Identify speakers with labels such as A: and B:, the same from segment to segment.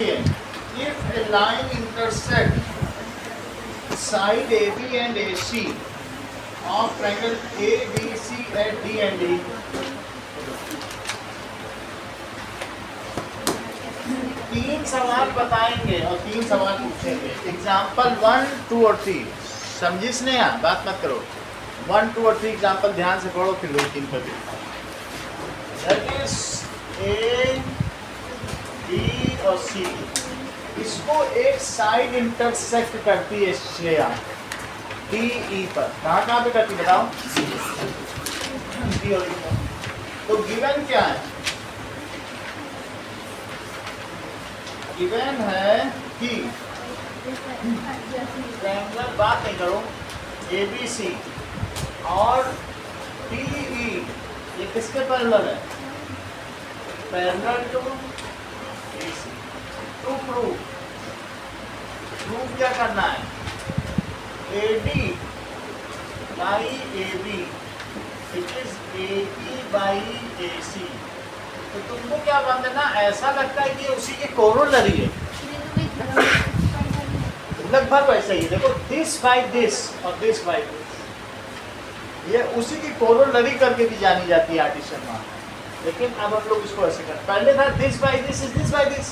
A: देखिए, if A line intersect side AB and AC of triangle ABC at D and D, तीन सवाल बताएंगे और तीन सवाल पूछेंगे। एग्जाम्पल 1, 2 और 3 समझी स्नेहा, बात मत करो। 1, 2 और 3 एग्जाम्पल ध्यान से पढ़ो, फिर 2, 3 पर देखो। दैट इज A, B और C, इसको एक साइड इंटरसेक्ट करती है श्रेया DE पर। कहाँ पे करती बताओ? D और E पर। तो गिवन क्या है? गिवन है कि ट्रायंगल, बात नहीं करो, ABC और DE ये किसके पैरेलल है? Parallel to AC। To prove क्या करना है? AD by AB it is AE by AC। तो तुमको क्या बन देना, ऐसा लगता है कि उसी की कोरोलरी है, लगभग वैसे ही। देखो, दिस बाय दिस और दिस बाय दिस, ये उसी की कोरोलरी करके भी जानी जाती है आर्टिशन में। लेकिन अब हम लोग इसको ऐसे करते, पहले था this by this is this by this,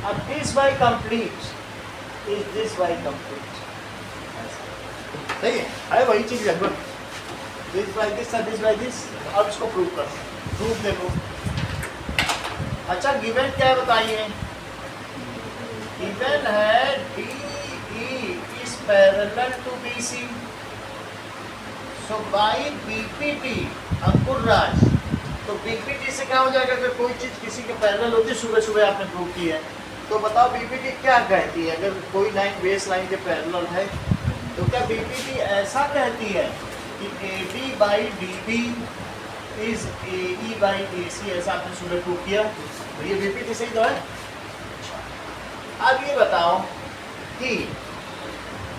A: अब this by complete is this by complete. सही है, वही चीज लगभग दिस बाय दिस और दिस बाय दिस। अब इसको प्रूव कर, प्रूफ देखो। अच्छा, गिवन क्या है बताइए? गिवन है DE is parallel to BC, so by BPT अंकुर राज, तो BPT से क्या हो जाएगा? अगर कोई चीज किसी के पैरेलल होती है, सुबह सुबह आपने प्रूव की है, तो बताओ BPT क्या कहती है? अगर कोई लाइन बेस लाइन के पैरेलल है, तो क्या BPT ऐसा कहती है कि AD by DB is AE by AC, ऐसा आपने सुबह प्रूव किया? ये बीपीटी सही तो है। अब ये बताओ कि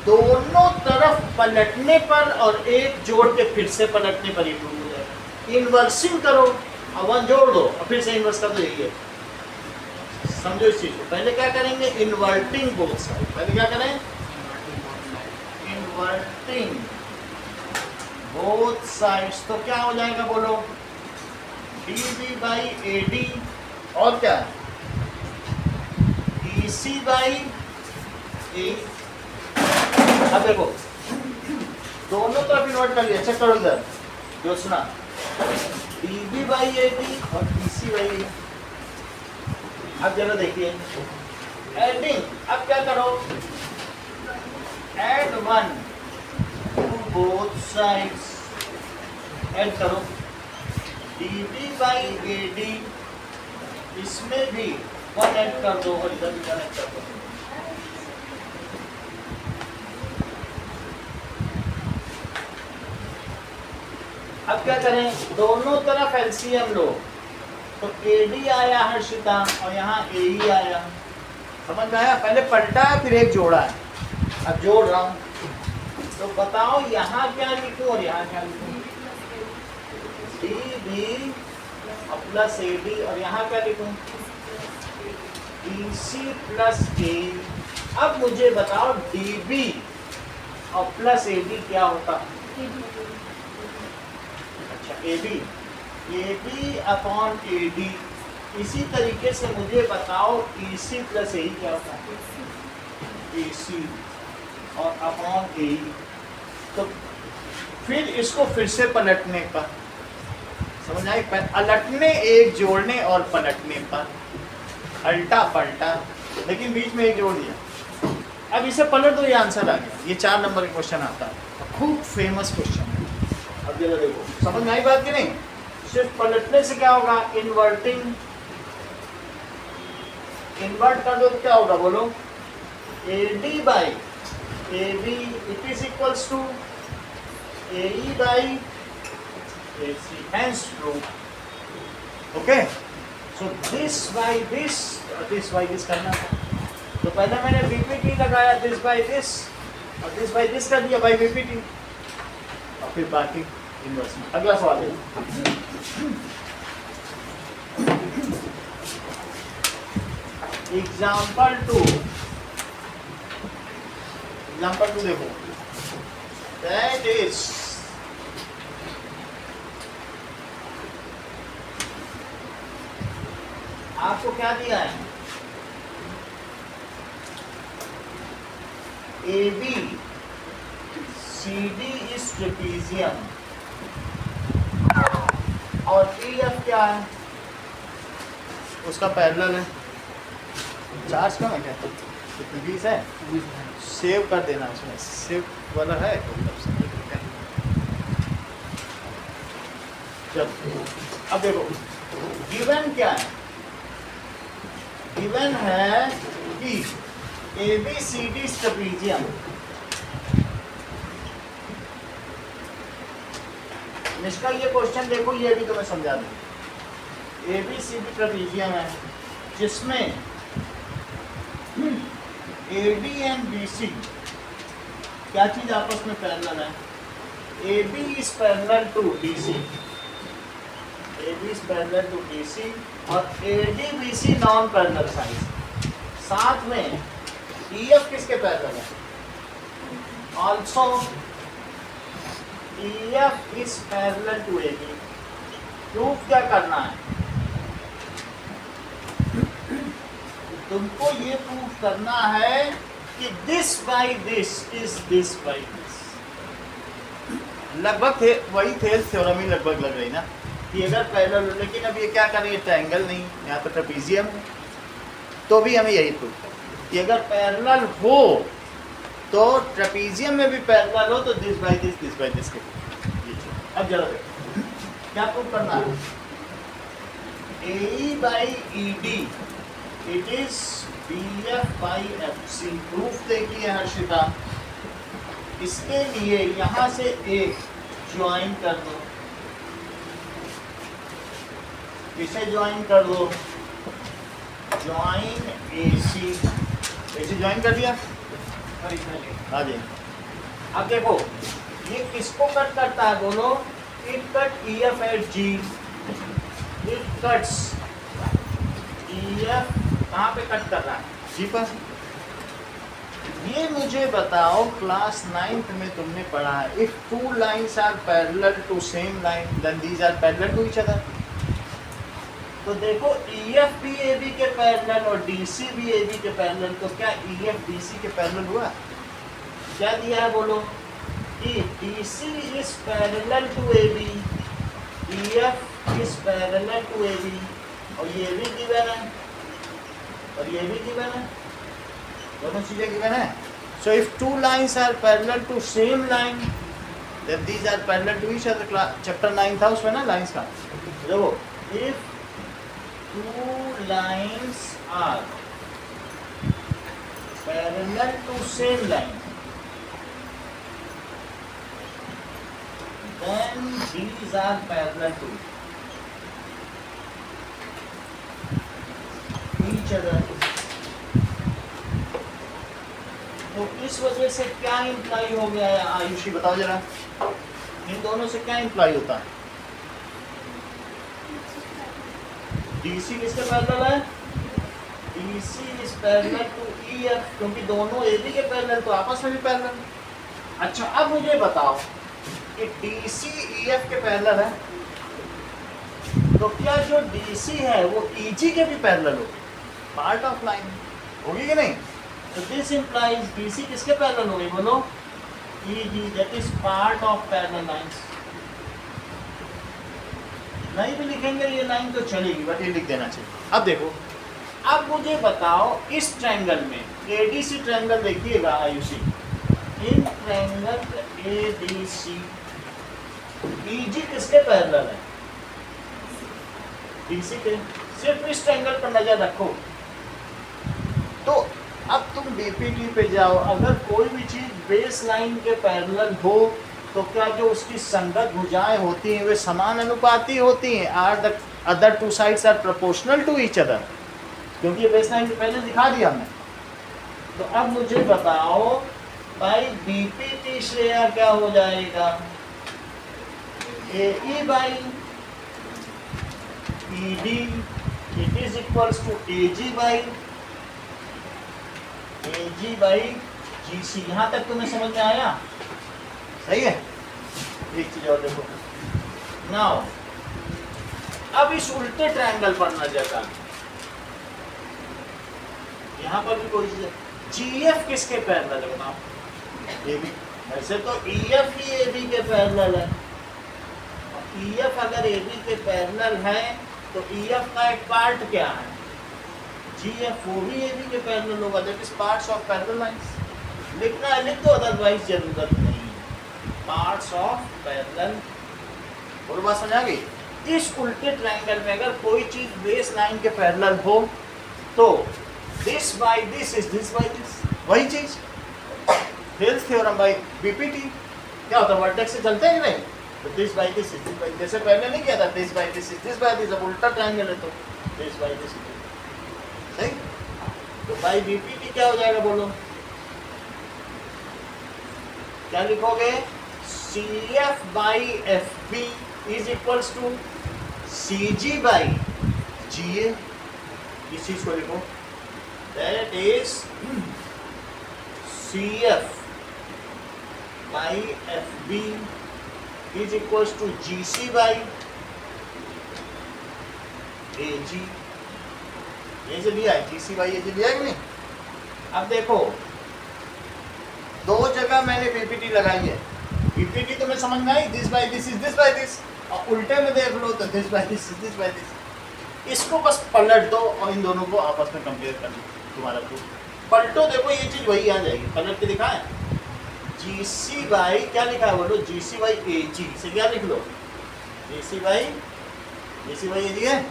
A: दोनों तरफ पलटने पर और एक जोड़ के फिर से पलटने पर ये प्रूव हो जाएगा। इन्वर्सिंग करो और 1 जोड़ दो और फिर से इन्वर्स कर दो, यही है। समझो इस चीज को। पहले क्या करेंगे? Inverting both side. पहले क्या करें? Inverting both sides. तो क्या हो जाएगा बोलो? DB by AD और क्या? EC by A। अब देखो, दोनों तरफ इन्वर्ट कर लिया, चेक करो इधर जो सुना, DB by AD और EC by A। अब जरा देखिए एडिंग। अब क्या करो? Add 1 to both sides, add करो। DB by AD, इसमें भी 1 ऐड कर दो और इधर भी 1 ऐड कर दो। अब क्या करें? दोनों तरफ LCM लो, तो AD आया हर्षिता और यहाँ AE आया। समझ में आया? पहले पलटा है फिर एक जोड़ा है, अब जोड़ रहा हूँ। तो बताओ यहाँ क्या लिखूं और यहाँ क्या लिखूं? DB और प्लस AD, और यहाँ क्या लिखूं? EC plus A। अब मुझे बताओ DB और प्लस AD क्या होता? अच्छा, AB अपॉन AD। इसी तरीके से मुझे बताओ EC प्लस AE क्या होता है? AC और अपॉन AE। तो फिर इसको फिर से पलटने पर, समझ आई? पलटने, एक जोड़ने और पलटने पर, अल्टा पलटा, लेकिन बीच में एक जोड़ दिया। अब इसे पलट दो, ये आंसर आ गया। ये 4 नंबर का क्वेश्चन आता है, खूब फेमस क्वेश्चन है। अब ये देखो, समझ में आई बात कि नहीं? सिर्फ पलटने से क्या होगा? इन्वर्टिंग, इन्वर्ट कर दो तो क्या होगा बोलो? AD by AB it is equals to AE by AC, hence true. Okay, so this by this करना था। तो पहले मैंने BPT लगाया, this by this और this by this कर दिया by BPT, और फिर बाकी इन्वर्स में। अगला सवाल है। एग्जाम्पल टू देखो, दैट इज आपको क्या दिया है, A B C D is trapezium और ई एफ क्या है, उसका पैरेलल है। चार्ज कम है क्या, कितनी 20 है, सेव कर देना, उसमें सेव वाला है। चलो अब देखो गिवन क्या है, गिवन है कि A B C D trapezium, इसका ये क्वेश्चन देखो, ये भी तुम्हें समझा दूं। A B C D trapezium है जिसमें A D and B C क्या चीज आपस में पैरेलल है, A B is parallel to D C, A B is parallel to D C और A D B C non parallel side. साथ में ई एफ किसके पैरेलल है, also E F is parallel to A B. Proof क्या करना है, तुमको ये प्रूफ करना है कि this by this is this by this. लगभग वही थेल्स थ्योरम ही लगभग लग रही ना कि अगर पैरेलल, लेकिन अब ये क्या कर रही है, ट्रायंगल नहीं, यहाँ तो ट्रेपीजियम है, तो भी हमें यही प्रूफ है कि अगर पैरेलल हो तो ट्रेपीजियम में भी पैरेलल हो तो दिस बाई दिस के। अब जरा देखो क्या प्रूफ करना है, A by E D it is B F by F C. Proof देखिए हर्षिता, इसके लिए यहां से एक ज्वाइन कर दो, इसे ज्वाइन कर दो, ज्वाइन ए सी, ऐसे ज्वाइन कर दिया। हाँ जी, अब देखो ये किसको कट करता है, बोलो, it cut E F at G, it cuts E F कहाँ पे कट कर रहा है, जी पर। ये मुझे बताओ, क्लास 9th में तुमने पढ़ा है, if two lines are parallel to same line then these are parallel to each other. तो देखो ई एफ भी ए बी के पैरेलल और डी सी भी ए बी के पैरेलल, तो क्या ई एफ डी सी के पैरेलल हुआ, क्या दिया है बोलो, कि D C is parallel to A B, E F is parallel to A B, और ये भी गिवन है और ये भी गिवन है, दोनों चीजें गिवन है। So if two lines are parallel to same line then these are parallel to each other. Chapter 9 था उसमें ना लाइन्स का। देखो if two lines are parallel to same line then these are parallel to each other. तो इस वजह से क्या इंप्लाई हो गया है, आयुषी बताओ जरा, इन दोनों से क्या इंप्लाई होता है, डीसी किसके पैरेलल है, DC is parallel to EF, क्योंकि दोनों एबी के पैरेलल तो आपस में भी पैरेलल। अच्छा अब मुझे बताओ कि डीसी ईएफ के पैरेलल है, तो क्या जो डीसी है वो ईजी के भी पैरेलल होगी, पार्ट ऑफ लाइन होगी कि नहीं। तो दिस इंप्लाइज डीसी किसके पैरेलल होगी, बोलो, easy, that is part of parallel lines. नहीं भी लिखेंगे ये लाइन तो चलेगी, बट ये लिख देना चाहिए। अब देखो, अब मुझे बताओ इस ट्रायंगल में, एडीसी ट्रायंगल देखिएगा Ayushi, in triangle ADC easy किसके पैरेलल है, डीसी के। सिर्फ इस ट्रायंगल पर नजर रखो। तो अब तुम बीपीटी पे जाओ, अगर कोई भी चीज बेस लाइन के पैरेलल हो तो क्या जो उसकी संगत भुजाएं होती हैं वे समान अनुपाती होती हैं, are the other two sides are proportional to each other, क्योंकि ये बेस लाइन पहले दिखा दिया हमने। तो अब मुझे बताओ भाई बीपीटी से क्या हो जाएगा, A E by E D it is equals to A G by AG by GC। यहां तक तुम्हें समझ में आया? सही है। एक चीज और देखो नाउ, अब इस उल्टे ट्रायंगल पर नजर डाल। यहां पर भी कोई चीज, GF किसके पैरेलल है बताओ? AB। वैसे तो EF ही AB के पैरेलल है। EF अगर AB के पैरेलल है तो EF का एक पार्ट क्या है? GF, वो भी AB के पैरेलल होगा। That is parts of parallel lines. लिखना है लिख दो, अदरवाइज जरूरत नहीं। Parts of parallel. और बात समझ आ गई? इस उल्टे ट्रायंगल में अगर कोई चीज बेस लाइन के पैरेलल हो तो this by this is this by this, वही चीज हेल्स थ्योरम बाय बीपीटी। क्या होता है? वर्टेक्स से चलते हैं नहीं, तो this by this is this bye, जैसे पहले नहीं किया था this by this is this by this. अब उल्टा ट्रायंगल है तो दिस बाय दिस इज, सही? तो बाय बीपीटी क्या हो जाएगा बोलो? क्या लिखोगे? CF by FB is equals to CG by GA। इस चीज को लिखो, that is CF by FB is equals to GC by AG। ये जो लिया है GC by AG लिया है कि नहीं? अब देखो दो जगह मैंने बीपीटी लगाई है। बीपीटी तो मैं समझ में आई, this by this is this by this. और उल्टे में देख लो तो this by this is this by this. इसको बस पलट दो और इन दोनों को आपस में कंपेयर कर लो। तुम्हारा तो पलटो, देखो ये चीज वही आ जाएगी। पलट के दिखाएं, GC बाई क्या लिखा है बोलो? GC बाई AG से क्या लिख लो? GC बाई AG है।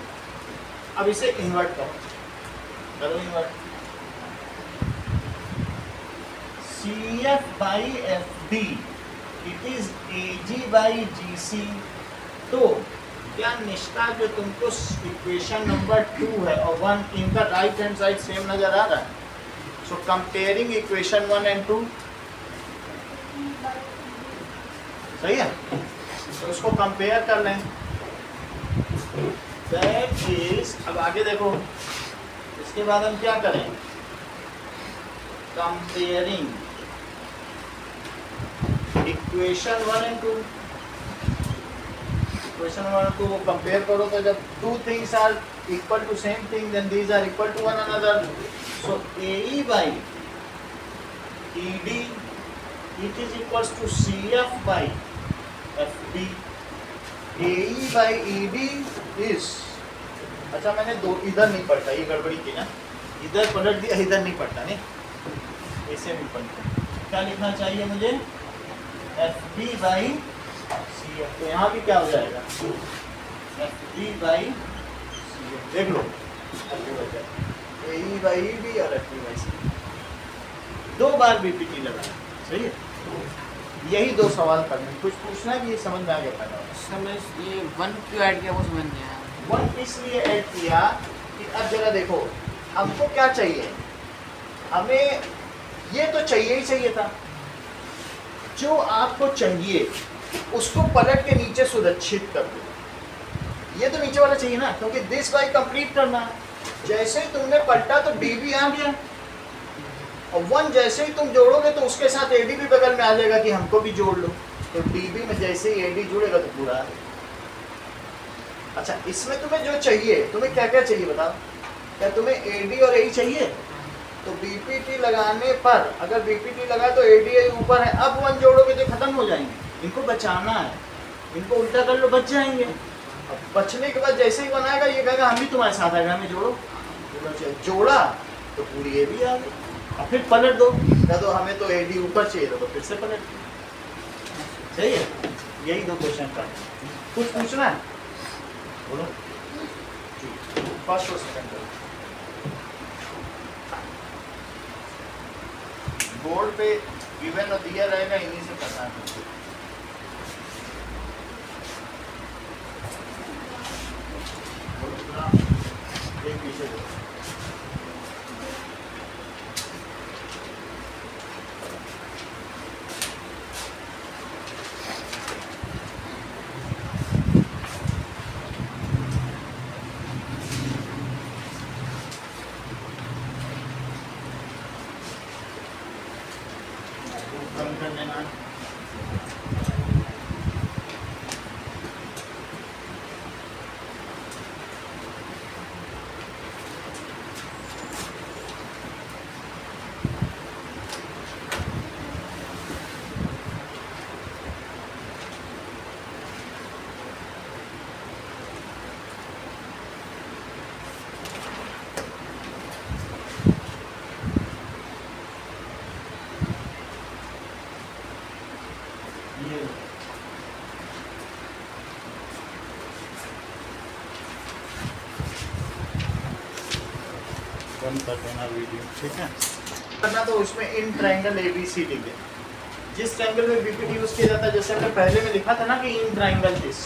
A: अब इसे इन्वर्ट करो invert. CF by FB it is AG by GC। तो क्या निष्ठा जो तुमको इक्वेशन नंबर 2 है और 1 इनका राइट हैंड साइड सेम नजर आ रहा है? सो कंपेयरिंग इक्वेशन 1 and 2, सही है? तो उसको कंपेयर कर लें। दैट इज, अब आगे देखो, इसके बाद हम क्या करें? Comparing equation 1 and 2। इक्वेशन 1 और 2 को कंपेयर करो तो जब two things are equal to same thing then these are equal to one another. So AE by ED it is equals to CF by FB। AE by ED is, अच्छा मैंने दो इधर नहीं पढ़ता, ये गड़बड़ी की ना, इधर पलट दिया, इधर नहीं पढ़ता नहीं, ऐसे भी पढ़ता। क्या लिखना चाहिए मुझे? FB by CF। तो यहाँ भी क्या हो जाएगा? FB by CF। देख लो AE बाई ED और FB बाई CF। दो बार बीपीटी लगाया, सही है? यही दो सवाल करने, कुछ पूछना है कि ये समझ में आ गया? पहला
B: समझ, ये 1 क्यों ऐड किया वो समझ नहीं आया।
A: 1 इसलिए ऐड किया कि अब जरा देखो हमको क्या चाहिए, हमें ये तो चाहिए ही चाहिए था। जो आपको चाहिए उसको पलट के नीचे सुरक्षित कर दो। ये तो नीचे वाला चाहिए ना, क्योंकि दिस बाई कंप्लीट करना है। जैसे ही तुमने पलटा तो डी भी आ गया, और 1 जैसे ही तुम जोड़ोगे तो उसके साथ AD भी बगल में आ जाएगा कि हमको भी जोड़ लो। तो DB में जैसे ही AD जुड़ेगा तो पूरा। अच्छा, इसमें तुम्हें जो चाहिए, तुम्हें क्या क्या चाहिए बताओ? क्या तुम्हें AD और AE चाहिए? तो बीपीटी लगाने पर, अगर बीपीटी लगा तो AD ऊपर है, अब 1 जोड़ोगे तो खत्म हो जाएंगे। इनको बचाना है, इनको उल्टा कर लो, बच जाएंगे। अब बचने के बाद जैसे ही बनाएगा ये कहेगा हम भी तुम्हारे साथ आएगा, हमें जोड़ो। जोड़ा तो पूरी AD आ गई। अब फिर पलट दो, कह दो हमें तो AD ऊपर चाहिए, तो फिर से पलट दो। सही है? यही दो क्वेश्चन का। कुछ पूछना है बोलो? फर्स्ट और सेकंड करो। बोर्ड पे गिवन और दिया रहेगा, इन्हीं से करना है। एक पीछे दो। कम कर लेना। ये बंद कर देना वीडियो, ठीक है। करना तो उसमें इन ट्रायंगल ABCD के जिस ट्रायंगल में बीपीटी यूज किया जाता है, जैसे हमने पहले में लिखा था ना कि इन ट्रायंगल दिस,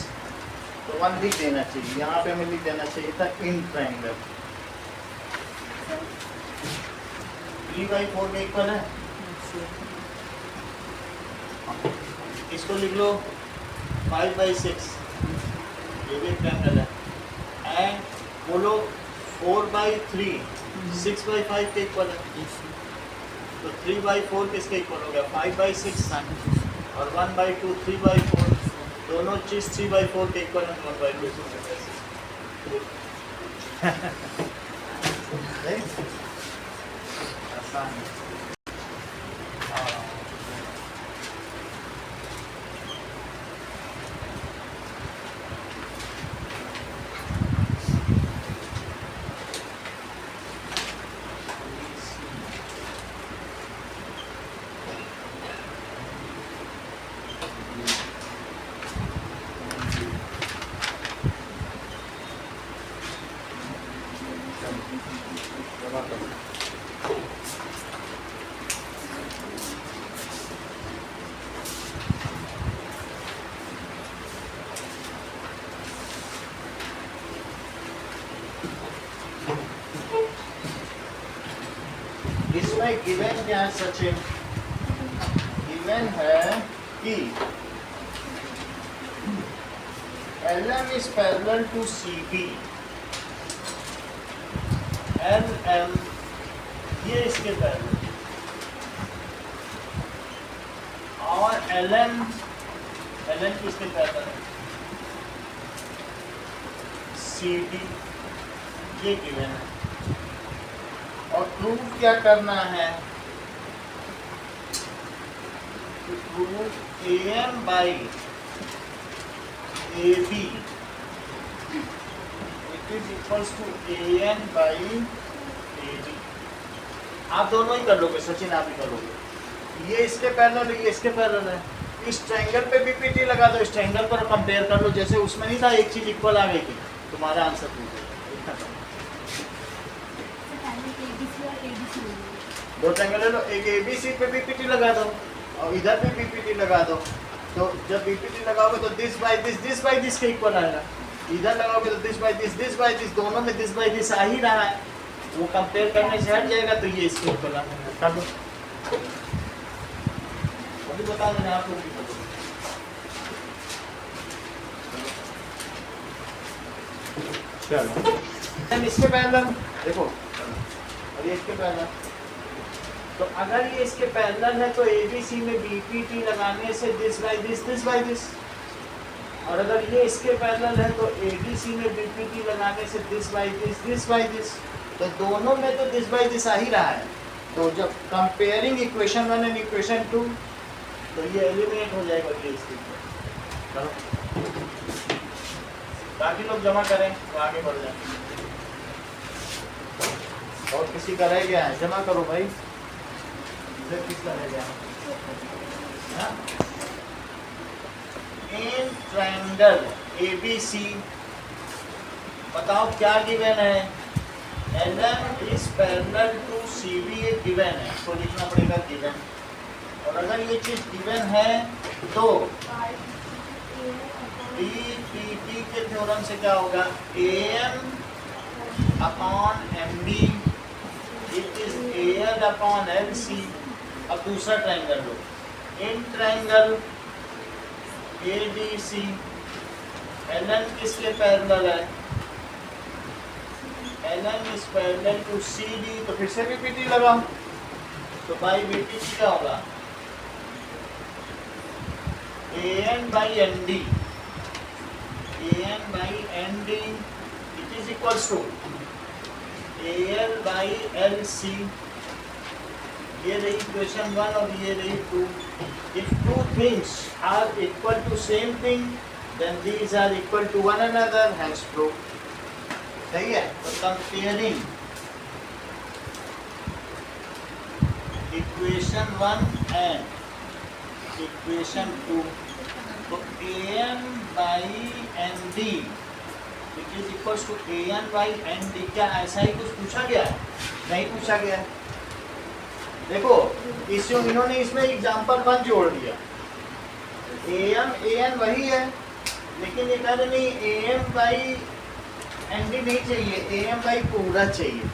A: तो 1 लिख देना चाहिए, यहाँ पे हमें लिख देना चाहिए था इन ट्रायंगल 3/4 में इक्वल है। इसको लिख लो 5/6, ये भी ट्रायंगल है। एंड बोलो 4/3 6/5 के इक्वल है, तो 3/4 किसके इक्वल हो गया? 5/6 और 1/2 3/4, दोनों चीज 3/4 के इक्वल है, 1/2 आसान है। इसमें गिवन क्या है सचिन? गिवन है कि LM is parallel to CB, LM ये इसके पैरेलल और LN किसके पैरेलल है? CD, ये गिवन है। और प्रूफ क्या करना है? Proof AM by AB it is equals to AN by AB। आप दोनों ही कर लोगे सचिन, आप ही कर लोगे। ये इसके पैरेलल है, ये इसके पैरेलल है। इस ट्रायंगल पे भी पीटी लगा दो, इस ट्रायंगल पर कंपेयर कर लो। जैसे उसमें नहीं था एक चीज इक्वल आ गई थी, तुम्हारा आंसर प्रूफ है। दो ट्रायंगल ले लो, एक ABC पे बीपीटी लगा दो और इधर भी बीपीटी लगा दो। तो जब बीपीटी लगाओगे तो दिस बाय दिस के इक्वल आएगा। इधर लगाओगे तो दिस बाय दिस, दोनों में दिस बाय दिस आ ही रहा है, वो कंपेयर करने से हट जाएगा, तो ये इसके इक्वल आएगा। कर दो, अभी बता देना आपको भी बता दो। चलो हम इसके पैरेलल देखो, और ये इसके पैरेलल, तो अगर ये इसके पैरेलल है तो ABC में बीपीटी लगाने से दिस बाय दिस, और अगर ये इसके पैरेलल है तो ADC में बीपीटी लगाने से दिस बाय दिस, तो दोनों में तो दिस बाय दिस आ ही रहा है। तो जब कंपेयरिंग इक्वेशन 1 एंड इक्वेशन 2, तो ये एलिमिनेट हो जाएगा ये इसके। चलो बाकी लोग जमा करें तो आगे बढ़ जाए। और किसी का रह गया है? जमा करो भाई, किसका रह गया? इन ट्रायंगल ABC बताओ क्या गिवन है? LM is parallel to CB, ये गिवन है, तो लिखना पड़ेगा गिवन। और अगर ये चीज गिवन है तो DPP के थ्योरम से क्या होगा? AM upon MB it is AL upon LC। अब दूसरा ट्रायंगल लो, इन ट्रायंगल ADC, LN किसके पैरेलल है? LN is parallel to CD, तो फिर से बीपीटी लगाओ, तो बाई बीपीटी क्या होगा? AN by ND, AN by ND it is equals to AL by LC. ये रही इक्वेशन 1 और ये रही 2. If two things are equal to same thing, then these are equal to one another, hence proof. सही है. तो comparing equation 1 and equation 2, तो AN by ND it is equals to AN by ND. क्या ऐसा ही कुछ पूछा गया है? नहीं पूछा गया है. देखो इन्होंने इसमें एग्जाम्पल 1 जोड़ दिया. AN वही है, लेकिन ये कह रहे नहीं AM by ND नहीं चाहिए, AM by पूरा चाहिए.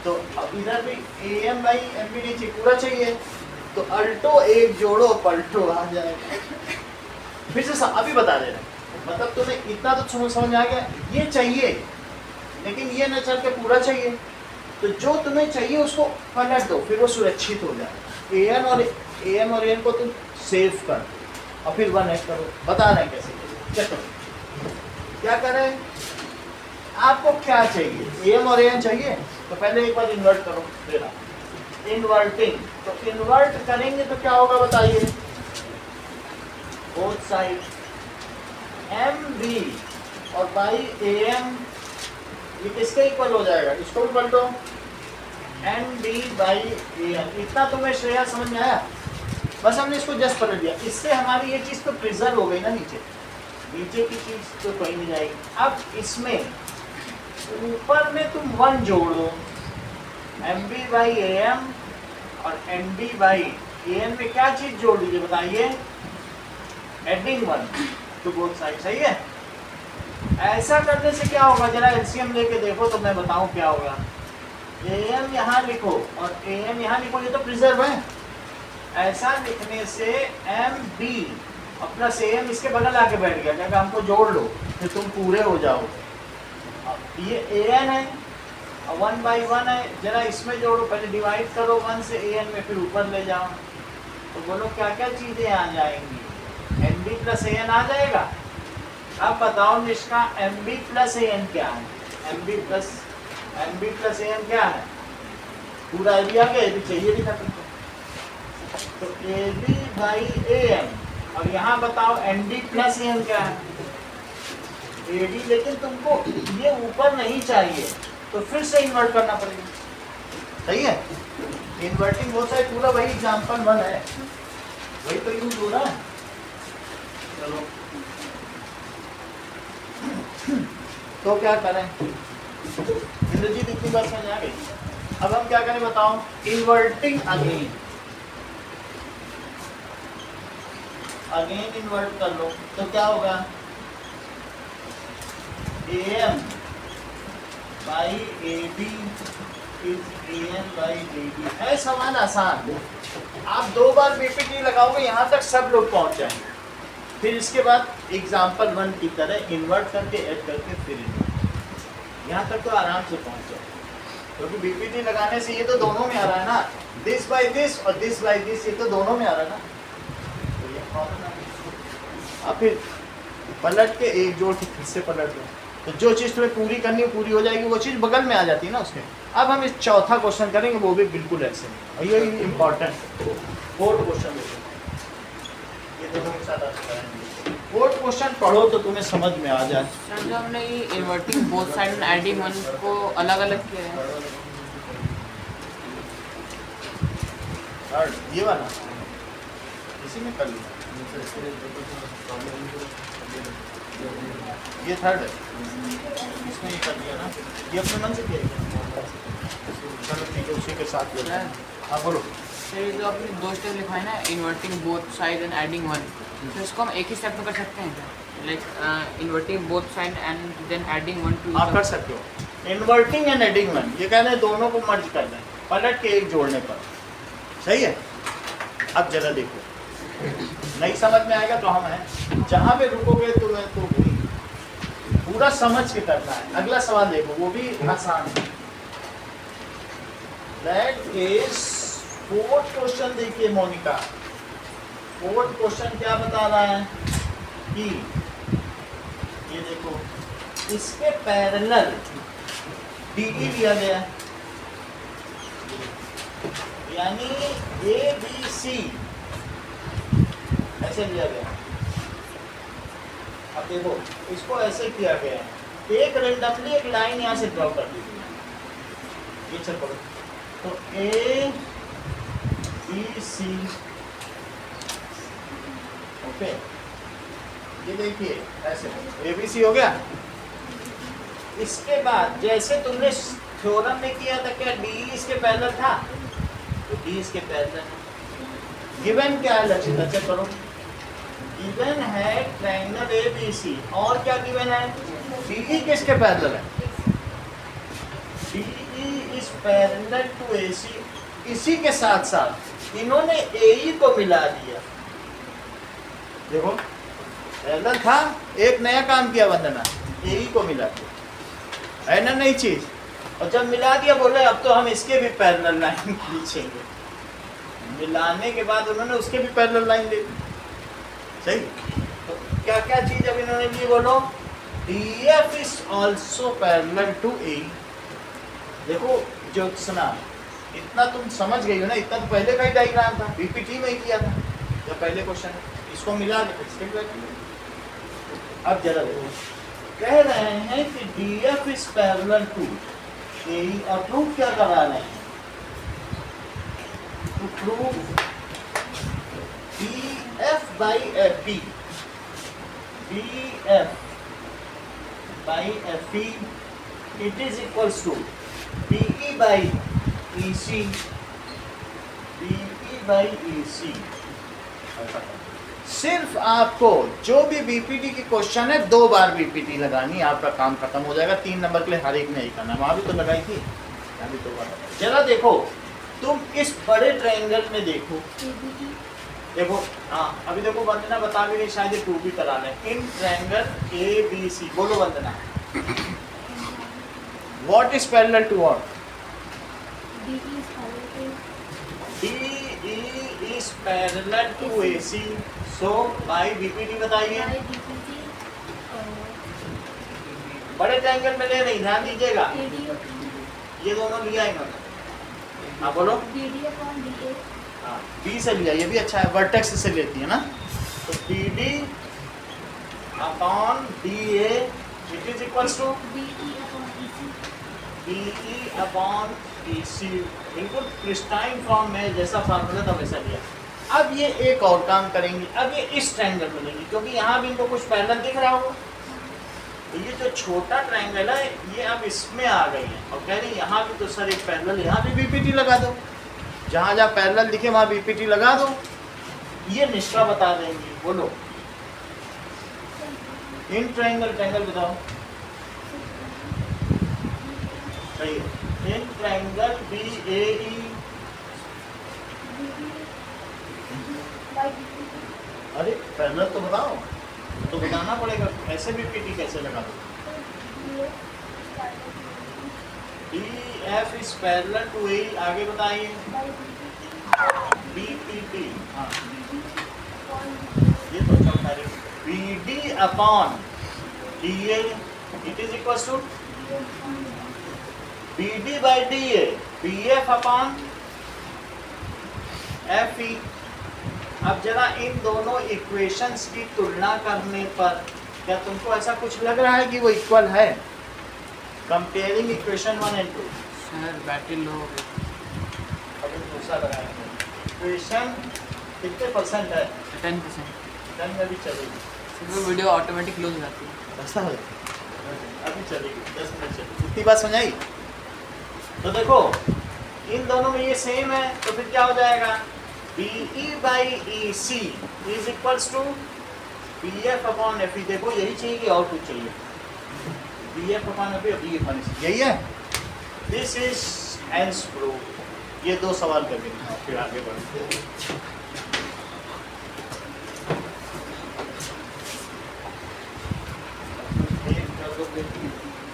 A: तो अब इधर भी AM by ND नहीं चाहिए, पूरा चाहिए. तो अल्टो एक जोड़ो पलटो आ जाएगा. फिर से अभी बता दे रहे, मतलब तुम्हें इतना तो समझ आ गया. ये चाहिए लेकिन ये न चल के पूरा चाहिए, तो जो तुम्हें चाहिए उसको पलट दो, फिर वो सुरक्षित हो जाए. AM और AN को तुम सेव कर दो और फिर 1 ऐड करो. बता रहे हैं कैसे. चलो क्या करें, आपको क्या चाहिए? AM और AN चाहिए, तो पहले एक बार इन्वर्ट करो. देना इन्वर्टिंग, तो इन्वर्ट करेंगे तो क्या होगा बताइए. बोथ साइड MB और बाई AM ये किसके इक्वल हो जाएगा? इसको भी पलटो, NB बाई AM. इतना तुम्हें श्रेया समझ में आया? बस हमने इसको जस्ट पलट दिया. इससे हमारी ये चीज़ तो प्रिजर्व हो गई ना. नीचे की चीज़ तो कहीं नहीं जाएगी. अब इसमें ऊपर में तुम 1 जोड़ दो, MB बाई AM और NB बाई AN में क्या चीज़ जोड़ दीजिए बताइए. Adding 1 to both side. सही है. ऐसा करने से क्या होगा, जरा एलसीएम लेके देखो तो मैं बताऊं क्या होगा. AM यहाँ लिखो और AM यहाँ लिखो, ये तो प्रिजर्व है. ऐसा लिखने से MB और प्लस AM इसके बगल आके बैठ गया, क्या हमको जोड़ लो फिर तुम पूरे हो जाओ. ये AN है और 1 by 1 है, जरा इसमें जोड़ो, पहले डिवाइड करो 1 से AN में, फिर ऊपर ले जाओ. तो बोलो क्या क्या चीज़ें आ जाएंगी. MB प्लस AN आ जाएगा. अब बताओ निष्का MB प्लस AN क्या है. MB प्लस AN क्या है? पूरा AB आ गया, AB चाहिए नहीं था तुमको. तो AB बाई AM और यहाँ बताओ ND प्लस AN क्या है. AD, लेकिन तुमको ये ऊपर नहीं चाहिए तो फिर से इन्वर्ट करना पड़ेगा. सही है. इन्वर्टिंग बहुत सारे पूरा वही एग्जाम्पल 1 है, वही तो यूज हो रहा है. चलो तो क्या करें. इंद्रजीत इतनी बात समझ आ गई. अब हम क्या करें बताओ. इन्वर्टिंग अगेन इन्वर्ट कर लो तो क्या होगा. AM by AB is AN by AB. है सवाल आसान. आप 2 बार BPT लगाओगे, यहाँ तक सब लोग पहुँच जाएंगे. फिर इसके बाद एग्जाम्पल 1 की तरह इन्वर्ट करके ऐड करके फिर इन्वर्ट, यहाँ तक तो आराम से पहुँच जाए. क्योंकि BPT लगाने से ये तो दोनों में आ रहा है ना. दिस बाई दिस और दिस बाई दिस, ये तो दोनों में आ रहा है ना. तो ये कॉमन है. अब फिर पलट के एक जोड़ के फिर से पलट लो, तो जो चीज़ तुम्हें पूरी करनी है पूरी हो जाएगी, वो चीज़ बगल में आ जाती है ना उसके. अब हम इस चौथा क्वेश्चन करेंगे, वो भी बिल्कुल ऐसे नहीं, और ये इम्पॉर्टेंट 4th क्वेश्चन देखो. ये दोनों के साथ आता है. 4th क्वेश्चन पढ़ो तो तुम्हें समझ में आ जाए.
B: सर जो हमने ये inverting both side and adding 1 को अलग अलग किया है.
A: थर्ड ये वाला इसी में कर लिया. ये थर्ड है, इसमें ये कर दिया ना. ये अपने मन से किया. चलो ठीक है, उसी के साथ ले. हाँ बोलो.
B: सर ये जो आपने 2 स्टेप लिखा है ना, inverting both side and adding 1, तो इसको हम एक ही स्टेप में कर सकते हैं क्या? Like inverting both side and then adding 1 to.
A: आप कर सकते हो. इन्वर्टिंग एंड एडिंग 1 ये कहते हैं दोनों को मर्ज कर दें पलट के एक जोड़ने पर. सही है. अब जरा देखो, नहीं समझ में आएगा तो हम हैं, जहाँ पे रुकोगे तुम्हें तो पूरा समझ के करना है. अगला सवाल देखो, वो भी आसान है. That is 4th question. देखिए मोनिका, फोर्थ क्वेश्चन क्या बता रहा है कि ये देखो इसके पैरेलल DE लिया गया है, यानी ABC ऐसे लिया गया। अब देखो इसको ऐसे किया गया है, एक रेंडमली एक लाइन यहाँ से ड्रॉ कर दी गई है, ये चल पड़ो तो ABC ओके, ये देखिए ऐसे ABC हो गया। इसके बाद जैसे तुमने थ्योरम में किया था, क्या DE इसके पैरेलल था, तो D इसके पैरेलल है। गिवन क्या है लक्षित, अच्छा करो, गिवन है ट्रायंगल ABC और क्या गिवन है, DE किसके पैरेलल है, DE is parallel to AC। इसी के साथ साथ इन्होंने AE को मिला दिया, देखो पैरेलल था, एक नया काम किया वंदना, AE को मिला दिया, है ना नई चीज। और जब मिला दिया बोले अब तो हम इसके भी पैरेलल लाइन खींचेंगे, मिलाने के बाद उन्होंने उसके भी पैरेलल लाइन दे दी, सही। तो क्या क्या चीज अब इन्होंने ली बोलो, DF is also parallel to AE। देखो ज्योत्सना इतना तुम समझ गई हो ना, इतना तो पहले का ही डायग्राम था, BPT में ही किया था जब पहले क्वेश्चन, इसको मिला के इसके भी। अब जरा देखो कह रहे हैं कि DF is parallel to AE और प्रूफ क्या करा रहे हैं, to prove BF by FE, BF by FE it is equals to BE by EC, BE by EC। सिर्फ आपको जो भी BPT की क्वेश्चन है 2 बार BPT लगानी, आपका काम खत्म हो जाएगा। 3 नंबर के लिए हर एक नहीं करना, वहां भी तो लगाई थी, यहाँ भी 2 बार। जरा देखो तुम इस बड़े ट्रायंगल में देखो, देखो हाँ अभी देखो वंदना बता भी नहीं, शायद ये 2 भी करा लें। इन ट्रायंगल ABC बोलो Vandana, what is parallel to what, DE is parallel to AC, so by BPT बताइए। बड़े ट्रायंगल में ले रही, ध्यान दीजिएगा, ये दोनों लिया इन्होंने, हाँ बोलो, हाँ B से लिया, ये भी अच्छा है, वर्टेक्स से लेती है ना, तो BD upon DA it is equals to BE upon EC, बिल्कुल क्रिस्टाइन फॉर्म में जैसा फार्मूला था वैसा लिया। अब ये एक और काम करेंगे, अब ये इस ट्रायंगल में लेंगे, क्योंकि यहाँ भी इनको कुछ पैरेलल दिख रहा होगा, तो ये जो छोटा ट्रायंगल है ये अब इसमें आ गई है, और कह रही यहाँ भी तो सर एक पैरेलल, यहाँ भी BPT लगा दो, जहाँ जहाँ पैरेलल दिखे वहाँ BPT लगा दो, ये निष्ठा बता देंगे। बोलो इन ट्रायंगल बताओ, सही है, इन ट्रायंगल BAE अरे पैरेलल तो बताओ, तो बताना पड़ेगा, ऐसे BPT कैसे लगा दो। DF is parallel to AE, आगे बताइए, BPT, हाँ ये तो चल रहा है, BD upon DA it is equal to BD by DA, BF upon FE। अब जरा इन दोनों इक्वेशंस की तुलना करने पर क्या तुमको ऐसा कुछ लग रहा है कि वो इक्वल है, comparing equation 1 and 2।
B: Sir battery low हो गई,
A: अभी दूसरा लगाएंगे, इक्वेशन कितने परसेंट है,
B: 10%,
A: 10 में भी चलेगी,
B: फिर वो वीडियो ऑटोमेटिक क्लोज हो जाती है।
A: ऐसा है, अभी चलेगी 10 मिनट चलेगी, इतनी बात समझाई। तो देखो इन दोनों में ये सेम है, तो फिर क्या हो जाएगा, BE by EC is equals to BF upon FE। देखो यही चाहिए कि और कुछ चाहिए, BF upon FE, BE upon EC, यही है। This is hence proof. ये 2 सवाल कर देना, फिर आगे बढ़ते हैं।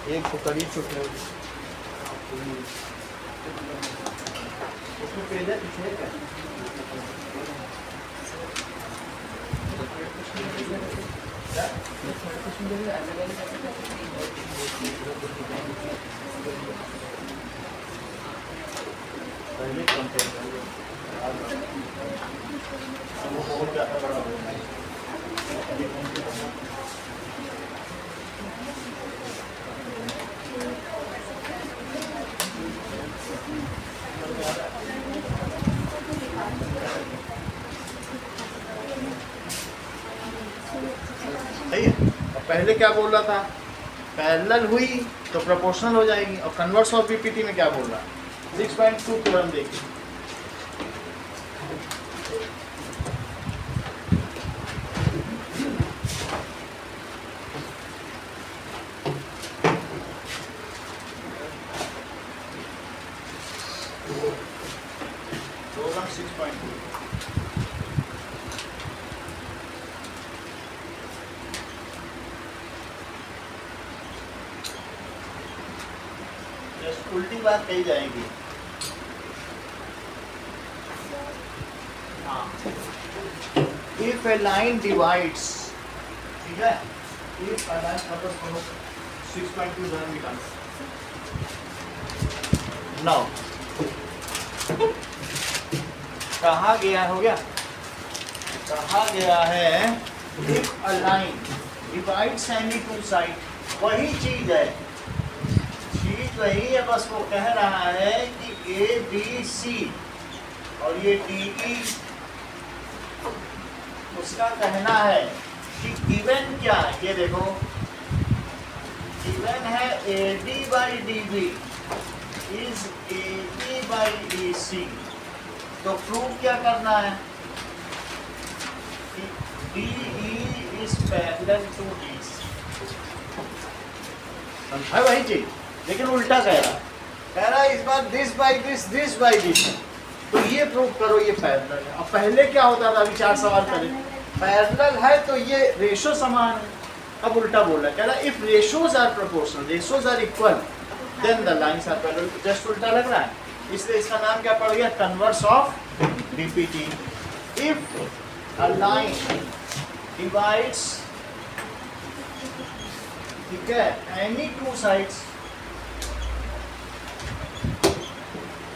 A: एक तो करीब छुट रही उसमें पेज है, पीछे है क्या? क्या? पहले कंपेयर कर लो। वो बहुत ज़्यादा बड़ा हो गया है। सही है। और पहले क्या बोल रहा था, पैरेलल हुई तो प्रोपोर्शनल हो जाएगी, और कन्वर्स ऑफ बीपीटी में क्या बोल रहा है 6.2 थ्योरम देखिए। थ्योरम 6.2 जस्ट उल्टी बात कही जाएगी। हाँ, इफ ए लाइन डिवाइड्स, ठीक है, इफ अ लाइन वापस करो 6.2 धर्म निकालो। नाउ कहा गया, हो गया, कहा गया है if a line divides any two side, वही चीज है, चीज वही है, बस वो कह रहा है कि ए बी सी और ये डी ई, उसका कहना है कि गिवन क्या है, ये देखो गिवन है A D by D B is A B by A C, तो प्रूव क्या करना है कि D E is parallel to D C, है वही चीज, लेकिन उल्टा कह रहा है इस बार दिस बाई दिस, तो ये प्रूव करो ये पैरेलल है। अब पहले क्या होता था, अभी 4 सवाल करें, पैरेलल है तो ये रेशो समान है, अब उल्टा बोल रहा है, कह रहा है if ratios are proportional, ratios are equal, then the lines are parallel. Just उल्टा लग रहा है, इसलिए इसका नाम क्या पड़ गया, converse of BPT. If a line divides, ठीक है, any two sides,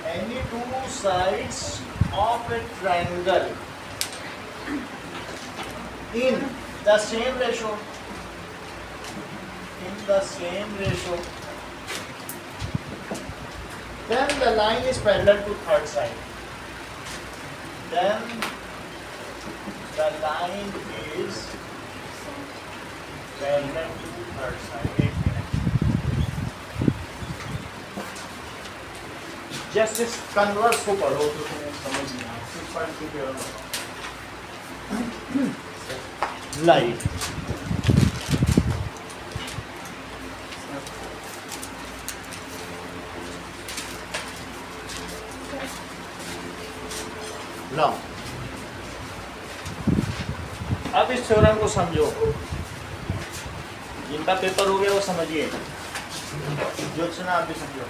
A: any two sides of a triangle in the same ratio, then the line is parallel to third side, then the line is parallel to third side। एक minute, just इस converse को पढ़ो तो तुम्हें समझ नहीं आए। 6.2 के लाइट, लो अब इस थ्योरम को समझो, जिनका पेपर हो गया वो समझिए, ज्योत्सना आप भी समझो।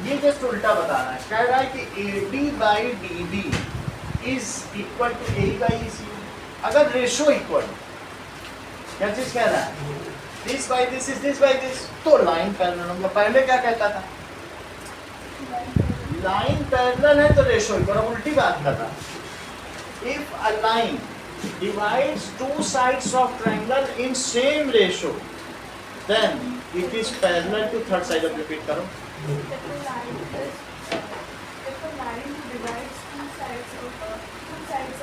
A: ये जस्ट उल्टा बताना है, कह रहा है कि A D by D B is equal to A by C, अगर रेशो इक्वल, क्या चीज कह रहा है, this by this is this by this, तो लाइन पैरेलल होगा। पहले क्या कहता था, लाइन पैरेलल है तो रेशो इक्वल, अब उल्टी बात कर रहा है। If a line divides two sides of triangle in same ratio, then it is parallel to third side। अब repeat करो।
C: If a line divides two sides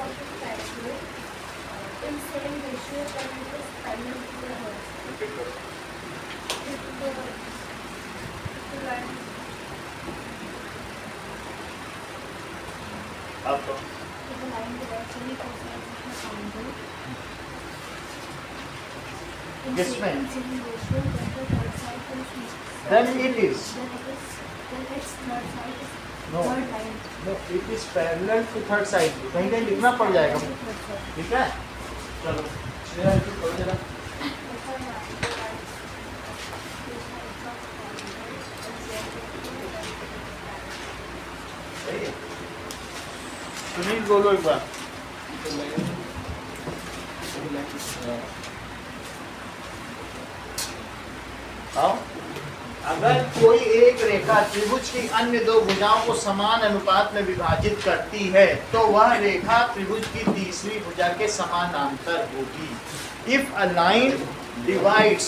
C: of the triangle in same ratio, then it is parallel to the third side।
A: Repeat करो।
C: If the line,
A: अब तो
C: if the line divides only two sides of the triangle in
A: किसमें?
C: same ratio, then the third side is
A: Then it is
C: then its third side is
A: No.
C: third line।
A: no, it is parallel to third side, कहीं कहीं लिखना पड़ जाएगा,
C: Third side।
A: ठीक है। चलो मेरा repeat करो जरा। सही है, सुनील बोलो एक बार। आओ, अगर कोई एक रेखा त्रिभुज की अन्य दो भुजाओं को समान अनुपात में विभाजित करती है तो वह रेखा त्रिभुज की तीसरी भुजा के समानांतर होगी। If a line divides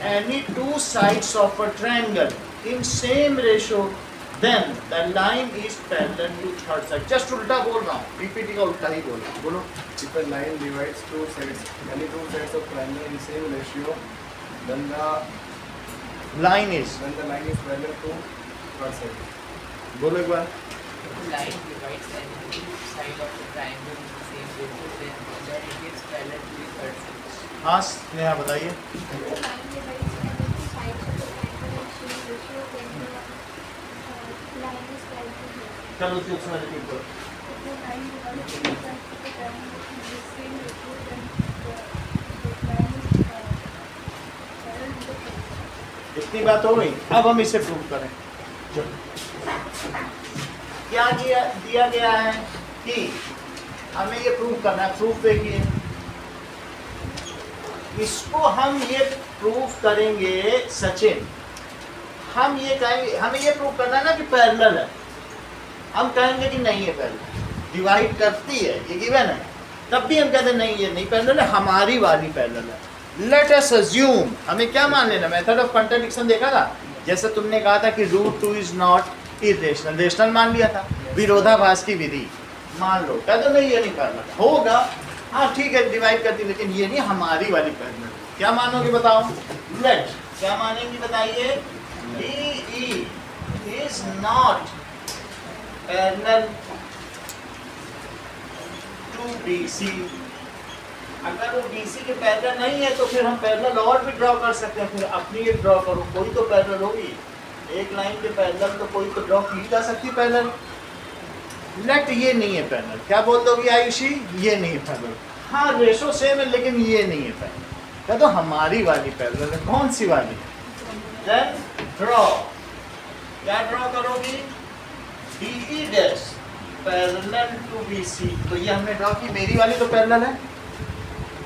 A: any two sides of a triangle in same ratio then the line is parallel to third side। just उल्टा बोल रहा हूँ, पीपीटी का उल्टा ही बोल रहा हूँ, बोलो।
D: If a line divides two sides, any two sides of triangle in same ratio, then the
A: line is,
D: line is parallel to third side.
A: बोलो एक बार।
B: line divides any side of the triangle in the same ratio, then it is parallel to the third side.
A: हाँ स्नेहा बताइए। चलो उसमें repeat करो। इतनी बात हो गई, अब हम इसे प्रूव करें। चलो क्या दिया गया है कि हमें ये प्रूव करना है। प्रूफ देखिए, इसको हम ये प्रूफ करेंगे सचिन, हम ये कहेंगे, हमें ये प्रूफ करना है ना कि पैरेलल है। हम कहेंगे कि नहीं है पैरेलल, डिवाइड करती है, ये गिवन है, तब भी हम कहते हैं नहीं ये नहीं पैरेलल है, हमारी वाली पैरेलल है। लेट अस अज्यूम, हमें क्या मान लेना, मेथड ऑफ कॉन्ट्रडिक्शन देखा था, जैसे तुमने कहा था कि √2 इज नॉट इरेशनल, रेशनल मान लिया था, विरोधाभास की विधि मान लो, कह दो नहीं ये नहीं पैरेलल होगा, हाँ ठीक है डिवाइड करती, लेकिन ये नहीं हमारी वाली पैरेलल। क्या मानोगे बताओ, लेट क्या मानेंगी बताइए, DE is not parallel to BC। अगर वो BC के पैरेलल नहीं है तो फिर हम पैरेलल और भी ड्रॉ कर सकते हैं, फिर अपनी एक ड्रॉ करो, कोई तो पैरेलल होगी, एक लाइन के पैरेलल तो कोई तो ड्रॉ की जा सकती पैरेलल। लेट ये नहीं है पैरेलल, क्या बोल दोगी आयुषी, ये नहीं है पैरेलल, हाँ रेशो सेम है लेकिन ये नहीं है पैरेलल, क्या तो हमारी वाली पैरेलल है, कौन सी वाली, देन ड्रॉ, क्या ड्रॉ करोगी, DE dash parallel to BC, तो ये हमने ड्रॉ की, मेरी वाली तो पैरेलल है।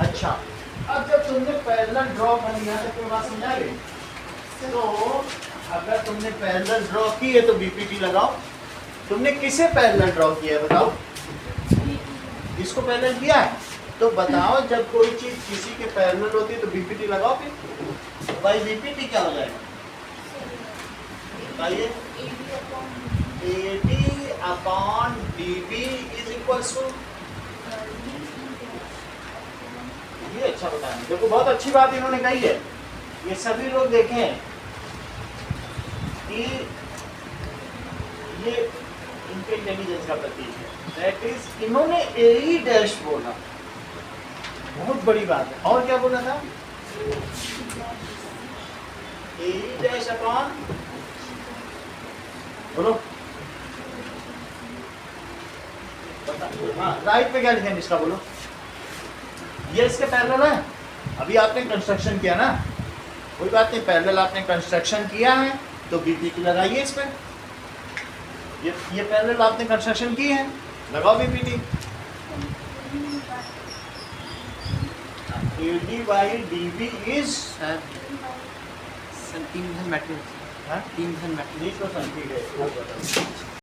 A: अच्छा, अब जब तुमने पैरेलल ड्रॉ कर लिया तो कोई बात समझा गई, तो अगर तुमने पैरेलल ड्रॉ की है तो BPT लगाओ। तुमने किसे पैरेलल ड्रॉ किया है बताओ, इसको पैरेलल किया है, तो बताओ जब कोई चीज किसी के पैरेलल होती है तो BPT लगाओ, फिर भाई BPT क्या हो जाएगा बताइए, AD/DB इज इक्वल टू, ये अच्छा बताया, देखो बहुत अच्छी बात इन्होंने कही है, ये सभी लोग देखें कि ये इनके इंटेलिजेंस का प्रतीक है, दैट इज इन्होंने AE डैश बोला, बहुत बड़ी बात है, और क्या बोला था, AE डैश अपॉन, बोलो हाँ राइट पे क्या लिखेंगे इसका, बोलो ये इसके पैरेलल है। अभी आपने कंस्ट्रक्शन किया ना, कोई बात नहीं, पैरेलल आपने कंस्ट्रक्शन किया है तो BPT लगाइए इस पे, ये पैरेलल आपने कंस्ट्रक्शन की है, लगाओ BPT। AD/DB is
B: sir 3 matrix, 3 matrix,
A: ठीक है।